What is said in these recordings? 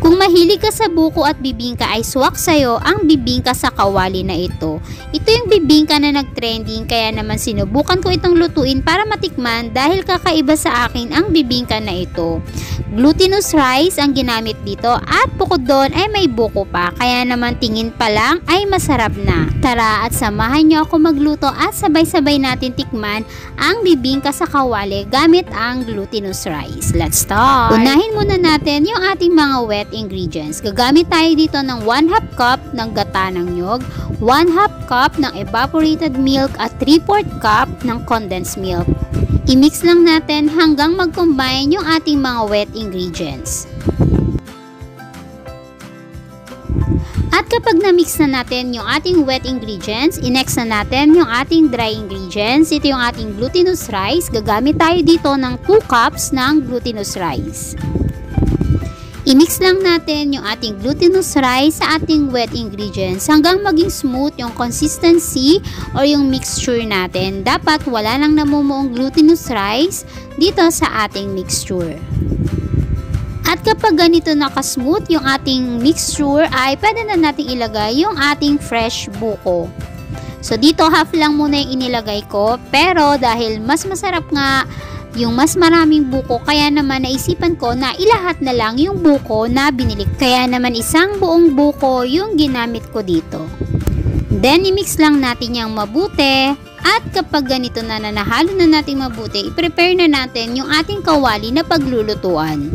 Kung mahilig ka sa buko at bibingka ay swak sa'yo ang bibingka sa kawali na ito. Ito yung bibingka na nag-trending kaya naman sinubukan ko itong lutuin para matikman dahil kakaiba sa akin ang bibingka na ito. Glutinous rice ang ginamit dito at bukod doon ay may buko pa kaya naman tingin pa lang ay masarap na. Tara at samahan nyo ako magluto at sabay-sabay natin tikman ang bibingka sa kawali gamit ang glutinous rice. Let's start! Unahin muna natin yung ating mga wet ingredients. Gagamit tayo dito ng 1/2 cup ng gata ng nyog, 1/2 cup ng evaporated milk at 3/4 cup ng condensed milk. I-mix lang natin hanggang mag-combine yung ating mga wet ingredients. At kapag na-mix na natin yung ating wet ingredients, i-next na natin yung ating dry ingredients. Ito yung ating glutinous rice. Gagamit tayo dito ng 2 cups ng glutinous rice. I-mix lang natin yung ating glutinous rice sa ating wet ingredients hanggang maging smooth yung consistency or yung mixture natin. Dapat wala lang namumuong glutinous rice dito sa ating mixture. At kapag ganito nakasmooth yung ating mixture ay pwede na natin ilagay yung ating fresh buko. So dito half lang muna yung inilagay ko pero dahil mas masarap nga yung mas maraming buko kaya naman naisipan ko na ilahat na lang yung buko na binili. Kaya naman isang buong buko yung ginamit ko dito. Then i-mix lang natin yung mabuti at kapag ganito na nahalo na natin mabuti, i-prepare na natin yung ating kawali na paglulutuan.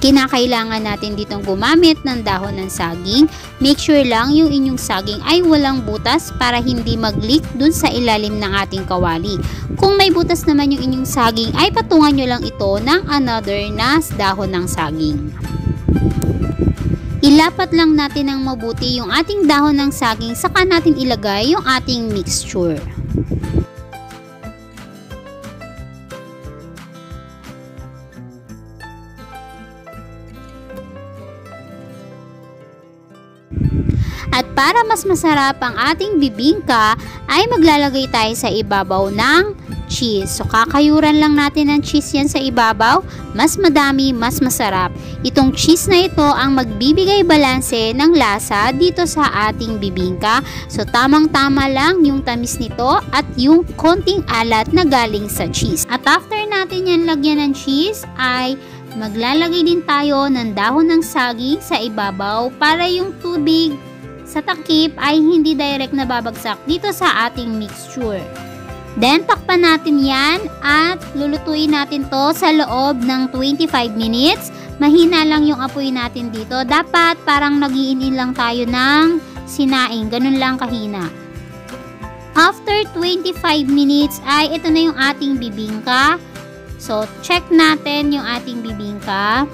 Kinakailangan natin ditong gumamit ng dahon ng saging. Make sure lang yung inyong saging ay walang butas para hindi mag-leak dun sa ilalim ng ating kawali. Kung may butas naman yung inyong saging ay patungan nyo lang ito ng another na dahon ng saging. Ilapat lang natin ng mabuti yung ating dahon ng saging saka natin ilagay yung ating mixture. At para mas masarap ang ating bibingka ay maglalagay tayo sa ibabaw ng cheese. So kakayuran lang natin ng cheese yan sa ibabaw. Mas madami, mas masarap. Itong cheese na ito ang magbibigay balanse ng lasa dito sa ating bibingka. So tamang-tama lang yung tamis nito at yung konting alat na galing sa cheese. At after natin yan lagyan ng cheese ay maglalagay din tayo ng dahon ng saging sa ibabaw para yung tubig sa takip ay hindi direct na babagsak dito sa ating mixture. Then, takpan natin yan at lulutuin natin to sa loob ng 25 minutes. Mahina lang yung apoy natin dito. Dapat parang nagiinin lang tayo ng sinaing. Ganun lang kahina. After 25 minutes ay ito na yung ating bibingka. So, check natin yung ating bibingka.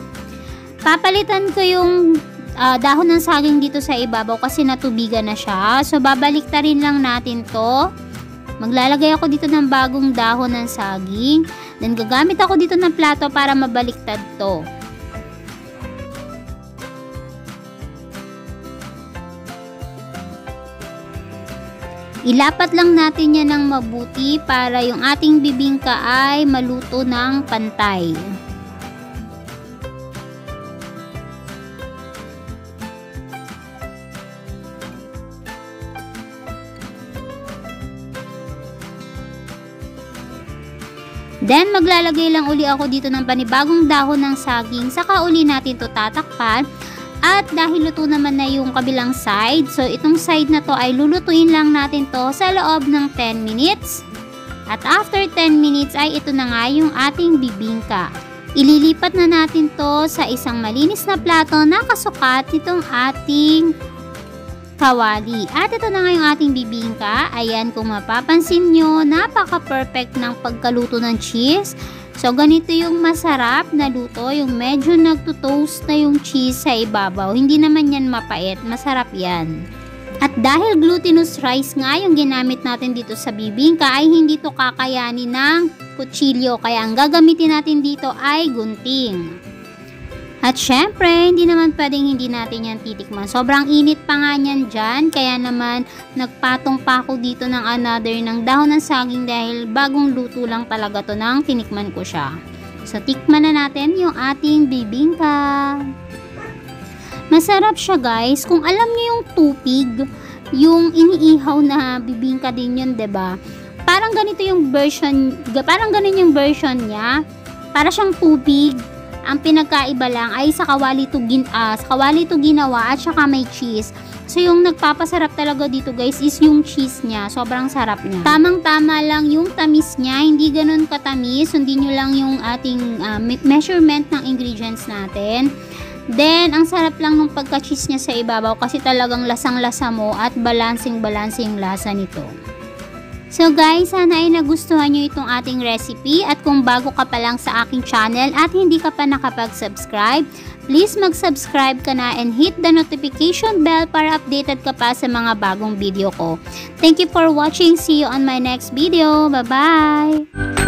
Papalitan ko yung dahon ng saging dito sa ibabaw kasi natubigan na siya. So, babaliktarin lang natin to. Maglalagay ako dito ng bagong dahon ng saging. Then, gagamit ako dito ng plato para mabaliktad to. Ilapat lang natin yan ng mabuti para yung ating bibingka ay maluto ng pantay. Then, maglalagay lang uli ako dito ng panibagong dahon ng saging. Saka uli natin to tatakpan. At dahil luto naman na yung kabilang side, so itong side na to ay lulutuin lang natin to sa loob ng 10 minutes. At after 10 minutes ay ito na nga yung ating bibingka. Ililipat na natin to sa isang malinis na plato na kasukat nitong ating kawali. At ito na nga yung ating bibingka. Ayan, kung mapapansin nyo, napaka-perfect ng pagkaluto ng cheese. So, ganito yung masarap na luto. Yung medyo nagtutoast na yung cheese sa ibabaw. Hindi naman yan mapait. Masarap yan. At dahil glutinous rice nga yung ginamit natin dito sa bibingka, ay hindi to kakayanin ng kutsilyo. Kaya ang gagamitin natin dito ay gunting. At syempre, hindi naman pwedeng hindi natin yan titikman. Sobrang init pa nga niyan dyan. Kaya naman, nagpatong pa ako dito ng another ng dahon ng saging dahil bagong luto lang talaga to nang tinikman ko siya. So, tikman na natin yung ating bibingka. Masarap siya guys. Kung alam niyo yung tupig, yung iniihaw na bibingka din yun, 'di ba? Parang ganito yung version, parang ganun yung version niya. Para siyang tubig. Ang pinagkaiba lang ay sa kawali to ginawa at saka may cheese. So yung nagpapasarap talaga dito guys is yung cheese niya. Sobrang sarap niya. Tamang-tama lang yung tamis niya. Hindi ganun katamis. Sundin nyo lang yung ating measurement ng ingredients natin. Then, ang sarap lang ng pagka-cheese niya sa ibabaw kasi talagang lasang-lasa mo at balancing-balancing lasa nito. So guys, sana ay nagustuhan nyo itong ating recipe at kung bago ka pa lang sa aking channel at hindi ka pa nakapag-subscribe, please mag-subscribe ka na and hit the notification bell para updated ka pa sa mga bagong video ko. Thank you for watching. See you on my next video. Bye-bye!